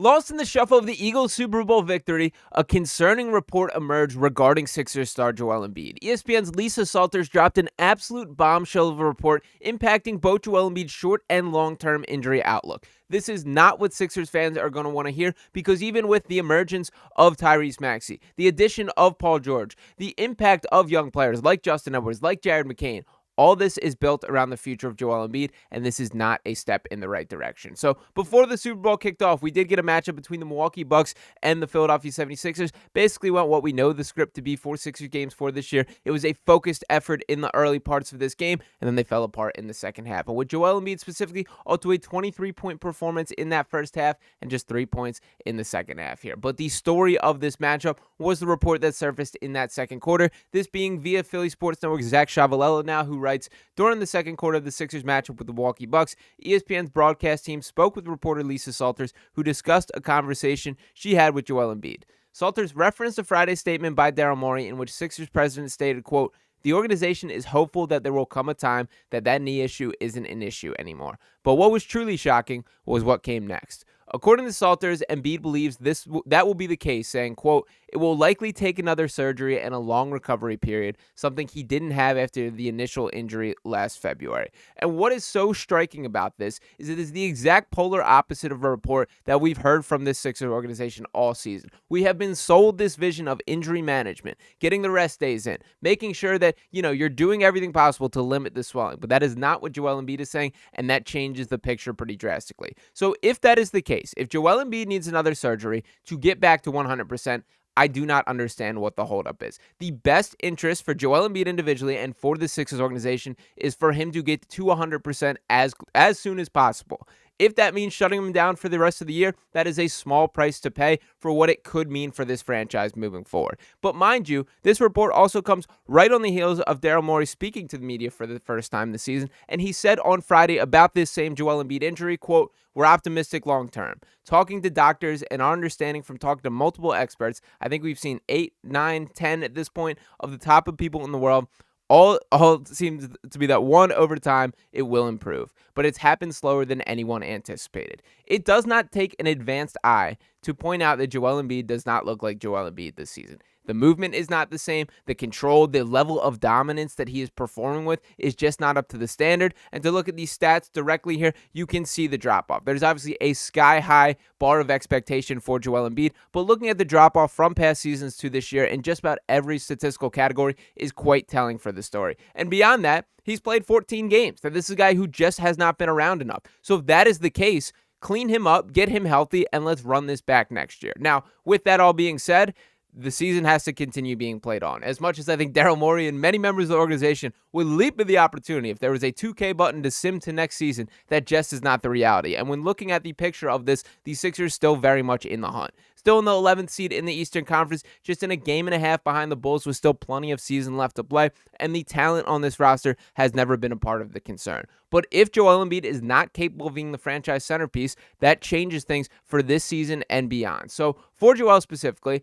Lost in the shuffle of the Eagles' Super Bowl victory, a concerning report emerged regarding Sixers star Joel Embiid. ESPN's Lisa Salters dropped an absolute bombshell of a report impacting both Joel Embiid's short and long-term injury outlook. This is not what Sixers fans are going to want to hear, because even with the emergence of Tyrese Maxey, the addition of Paul George, the impact of young players like Justin Edwards, like Jared McCain, all this is built around the future of Joel Embiid, and this is not a step in the right direction. So before the Super Bowl kicked off, we did get a matchup between the Milwaukee Bucks and the Philadelphia 76ers. Basically went what we know the script to be for Sixers games for this year. It was a focused effort in the early parts of this game, and then they fell apart in the second half. And with Joel Embiid specifically, out to a 23-point performance in that first half and just 3 points in the second half here. But the story of this matchup was the report that surfaced in that second quarter, this being via Philly Sports Network Zach Chavalella now, who writes, during the second quarter of the Sixers matchup with the Milwaukee Bucks, ESPN's broadcast team spoke with reporter Lisa Salters, who discussed a conversation she had with Joel Embiid. Salters referenced a Friday statement by Daryl Morey in which Sixers president stated, quote, "The organization is hopeful that there will come a time that knee issue isn't an issue anymore." But what was truly shocking was what came next. According to Salters, Embiid believes that will be the case, saying, quote, "It will likely take another surgery and a long recovery period, something he didn't have after the initial injury last February." And what is so striking about this is it is the exact polar opposite of a report that we've heard from this Sixers organization all season. We have been sold this vision of injury management, getting the rest days in, making sure that, you're doing everything possible to limit the swelling. But that is not what Joel Embiid is saying, and that changes the picture pretty drastically. So if that is the case, if Joel Embiid needs another surgery to get back to 100%, I do not understand what the holdup is. The best interest for Joel Embiid individually and for the Sixers organization is for him to get to 100% as soon as possible. If that means shutting him down for the rest of the year, that is a small price to pay for what it could mean for this franchise moving forward. But mind you, this report also comes right on the heels of Daryl Morey speaking to the media for the first time this season, and he said on Friday about this same Joel Embiid injury, quote, "We're optimistic long term. Talking to doctors and our understanding from talking to multiple experts, I think we've seen 8, 9, 10 at this point of the top of people in the world, all seems to be that one over time, it will improve. But it's happened slower than anyone anticipated." It does not take an advanced eye to point out that Joel Embiid does not look like Joel Embiid this season. The movement is not the same. The control, the level of dominance that he is performing with is just not up to the standard. And to look at these stats directly here, you can see the drop-off. There's obviously a sky-high bar of expectation for Joel Embiid, but looking at the drop-off from past seasons to this year in just about every statistical category is quite telling for the story. And beyond that, he's played 14 games. So this is a guy who just has not been around enough. So if that is the case, clean him up, get him healthy, and let's run this back next year. Now, with that all being said, the season has to continue being played on. As much as I think Daryl Morey and many members of the organization would leap at the opportunity if there was a 2K button to sim to next season, that just is not the reality. And when looking at the picture of this, the Sixers still very much in the hunt. Still in the 11th seed in the Eastern Conference, just in a game and a half behind the Bulls with still plenty of season left to play, and the talent on this roster has never been a part of the concern. But if Joel Embiid is not capable of being the franchise centerpiece, that changes things for this season and beyond. So for Joel specifically,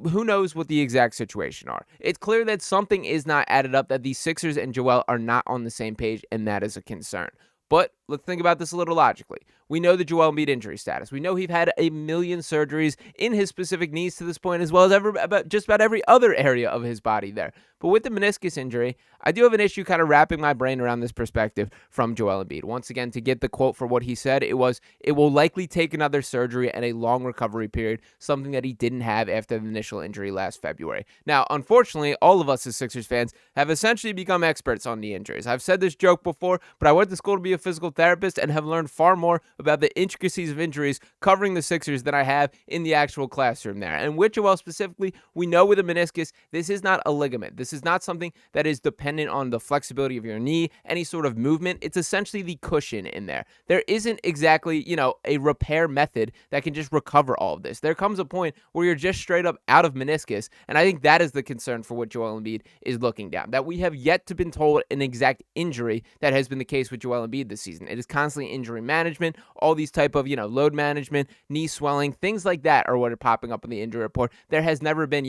who knows what the exact situation are. It's clear that something is not added up, that the Sixers and Joel are not on the same page, and that is a concern. But let's think about this a little logically. We know the Joel Embiid injury status. We know he's had a million surgeries in his specific knees to this point, as well as just about every other area of his body there. But with the meniscus injury, I do have an issue kind of wrapping my brain around this perspective from Joel Embiid. Once again, to get the quote for what he said, it will likely take another surgery and a long recovery period, something that he didn't have after the initial injury last February. Now, unfortunately, all of us as Sixers fans have essentially become experts on knee injuries. I've said this joke before, but I went to school to be a physical therapist and have learned far more about the intricacies of injuries covering the Sixers than I have in the actual classroom there. And with Joel specifically, we know with a meniscus, this is not a ligament. This is not something that is dependent on the flexibility of your knee, any sort of movement. It's essentially the cushion in there. There isn't exactly, a repair method that can just recover all of this. There comes a point where you're just straight up out of meniscus, and I think that is the concern for what Joel Embiid is looking down, that we have yet to been told an exact injury that has been the case with Joel Embiid this season. It is constantly injury management, all these type of, load management, knee swelling, things like that are what are popping up in the injury report. There has never been,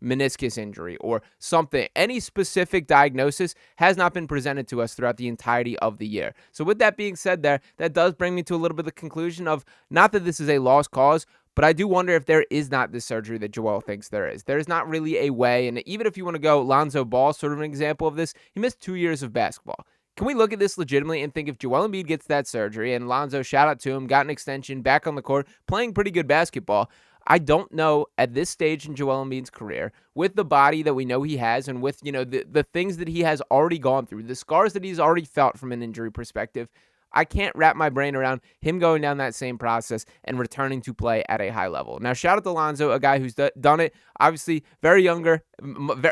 meniscus injury or something. Any specific diagnosis has not been presented to us throughout the entirety of the year. So with that being said there, that does bring me to a little bit of the conclusion of not that this is a lost cause, But I do wonder if there is not this surgery that Joel thinks there is. There's not really a way, and even if you want to go Lonzo Ball, sort of an example of this, he missed 2 years of basketball. Can we look at this legitimately and think if Joel Embiid gets that surgery and Lonzo, shout out to him, got an extension, back on the court, playing pretty good basketball, I don't know at this stage in Joel Embiid's career, with the body that we know he has and with, the things that he has already gone through, the scars that he's already felt from an injury perspective, I can't wrap my brain around him going down that same process and returning to play at a high level. Now, shout out to Lonzo, a guy who's done it, obviously very younger,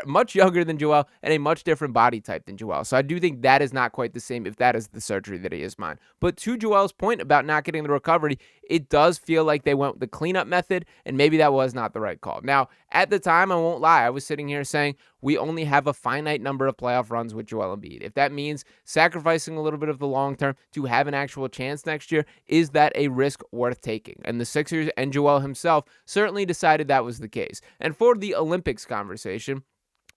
much younger than Joel, and a much different body type than Joel. So I do think that is not quite the same if that is the surgery that he is mine. But to Joel's point about not getting the recovery, it does feel like they went with the cleanup method, and maybe that was not the right call. Now, at the time, I won't lie, I was sitting here saying, we only have a finite number of playoff runs with Joel Embiid. If that means sacrificing a little bit of the long term to have an actual chance next year, is that a risk worth taking? And the Sixers and Joel himself certainly decided that was the case. And for the Olympics conversation,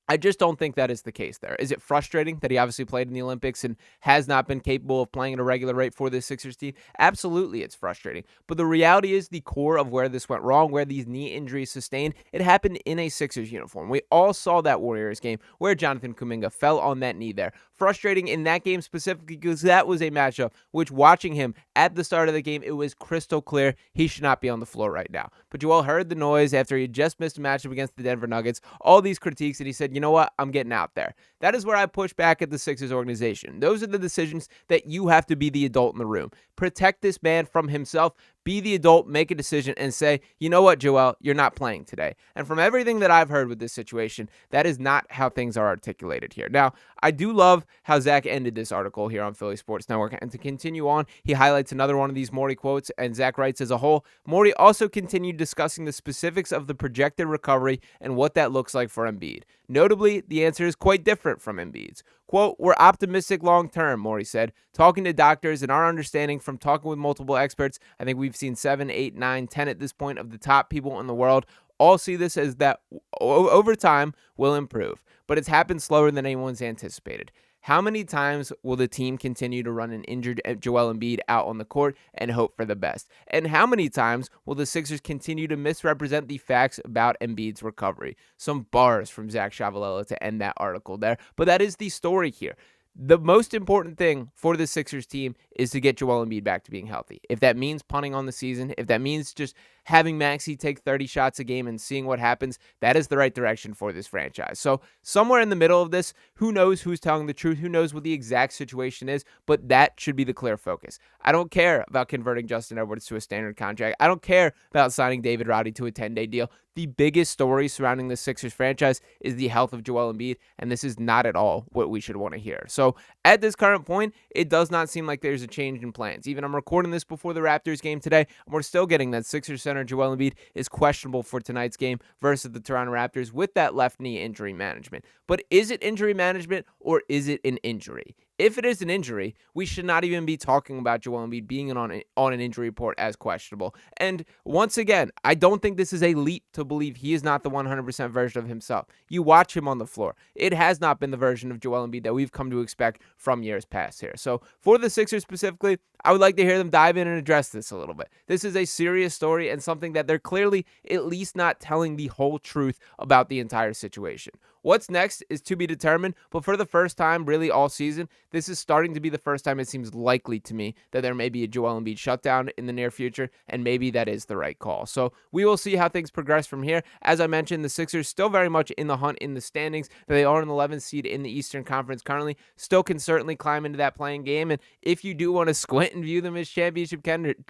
I just don't think that is the case there. Is it frustrating that he obviously played in the Olympics and has not been capable of playing at a regular rate for this Sixers team? Absolutely, it's frustrating. But the reality is the core of where this went wrong, where these knee injuries sustained, it happened in a Sixers uniform. We all saw that Warriors game where Jonathan Kuminga fell on that knee there. Frustrating in that game specifically because that was a matchup which, watching him at the start of the game, it was crystal clear he should not be on the floor right now. But Joel heard the noise after he had just missed a matchup against the Denver Nuggets, all these critiques, and he said, you know what, I'm getting out there. That is where I push back at the Sixers organization. Those are the decisions that you have to be the adult in the room. Protect this man from himself. Be the adult, make a decision, and say, you know what, Joel, you're not playing today. And from everything that I've heard with this situation, that is not how things are articulated here. Now, I do love how Zach ended this article here on Philly Sports Network. And to continue on, he highlights another one of these Morey quotes, and Zach writes, as a whole, Morey also continued discussing the specifics of the projected recovery and what that looks like for Embiid. Notably, the answer is quite different from Embiid's. Quote, we're optimistic long-term, Morey said. Talking to doctors and our understanding from talking with multiple experts, I think we've seen 7, 8, 9, 10 at this point of the top people in the world all see this as that over time will improve. But it's happened slower than anyone's anticipated. How many times will the team continue to run an injured Joel Embiid out on the court and hope for the best? And how many times will the Sixers continue to misrepresent the facts about Embiid's recovery? Some bars from Zach Sciavolella to end that article there. But that is the story here. The most important thing for the Sixers team is to get Joel Embiid back to being healthy. If that means punting on the season, if that means just having Maxey take 30 shots a game and seeing what happens, that is the right direction for this franchise. So somewhere in the middle of this, who knows who's telling the truth, who knows what the exact situation is, but that should be the clear focus. I don't care about converting Justin Edwards to a standard contract. I don't care about signing David Roddy to a 10-day deal. The biggest story surrounding the Sixers franchise is the health of Joel Embiid, and this is not at all what we should want to hear. So at this current point, it does not seem like there's a change in plans. Even I'm recording this before the Raptors game today, and we're still getting that Sixers center Joel Embiid is questionable for tonight's game versus the Toronto Raptors with that left knee injury management. But is it injury management or is it an injury? If it is an injury, we should not even be talking about Joel Embiid being on an injury report as questionable. And once again, I don't think this is a leap to believe he is not the 100% version of himself. You watch him on the floor. It has not been the version of Joel Embiid that we've come to expect from years past here. So for the Sixers specifically, I would like to hear them dive in and address this a little bit. This is a serious story and something that they're clearly at least not telling the whole truth about the entire situation. What's next is to be determined, but for the first time really all season, this is starting to be the first time it seems likely to me that there may be a Joel Embiid shutdown in the near future, and maybe that is the right call. So we will see how things progress from here. As I mentioned, the Sixers still very much in the hunt in the standings. They are in the 11th seed in the Eastern Conference currently, still can certainly climb into that playing game, and if you do want to squint and view them as championship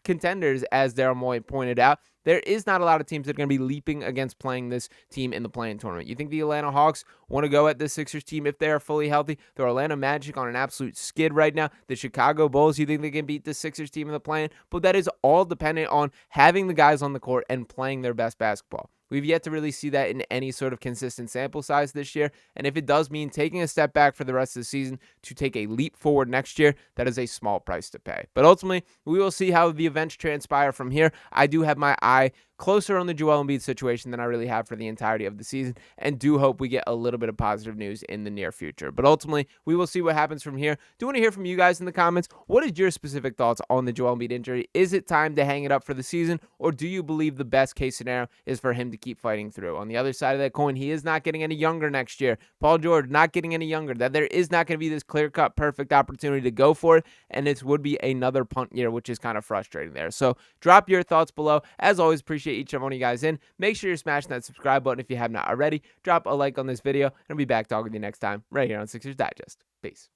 contenders, as Daryl Morey pointed out, there is not a lot of teams that are going to be leaping against playing this team in the play-in tournament. You think the Atlanta Hawks want to go at this Sixers team if they are fully healthy? The Orlando Magic on an absolute skid right now. The Chicago Bulls, you think they can beat the Sixers team in the play-in? But that is all dependent on having the guys on the court and playing their best basketball. We've yet to really see that in any sort of consistent sample size this year, and if it does mean taking a step back for the rest of the season to take a leap forward next year, that is a small price to pay. But ultimately, we will see how the events transpire from here. I do have my eye closer on the Joel Embiid situation than I really have for the entirety of the season, and do hope we get a little bit of positive news in the near future. But ultimately, we will see what happens from here. Do want to hear from you guys in the comments. What is your specific thoughts on the Joel Embiid injury? Is it time to hang it up for the season, or do you believe the best case scenario is for him to keep fighting through? On the other side of that coin, he is not getting any younger next year. Paul George not getting any younger. That there is not going to be this clear-cut, perfect opportunity to go for it, and it would be another punt year, which is kind of frustrating there. So drop your thoughts below. As always, appreciate each and one of you guys in. Make sure you're smashing that subscribe button if you have not already. Drop a like on this video, and I'll be back talking to you next time right here on Sixers Digest. Peace.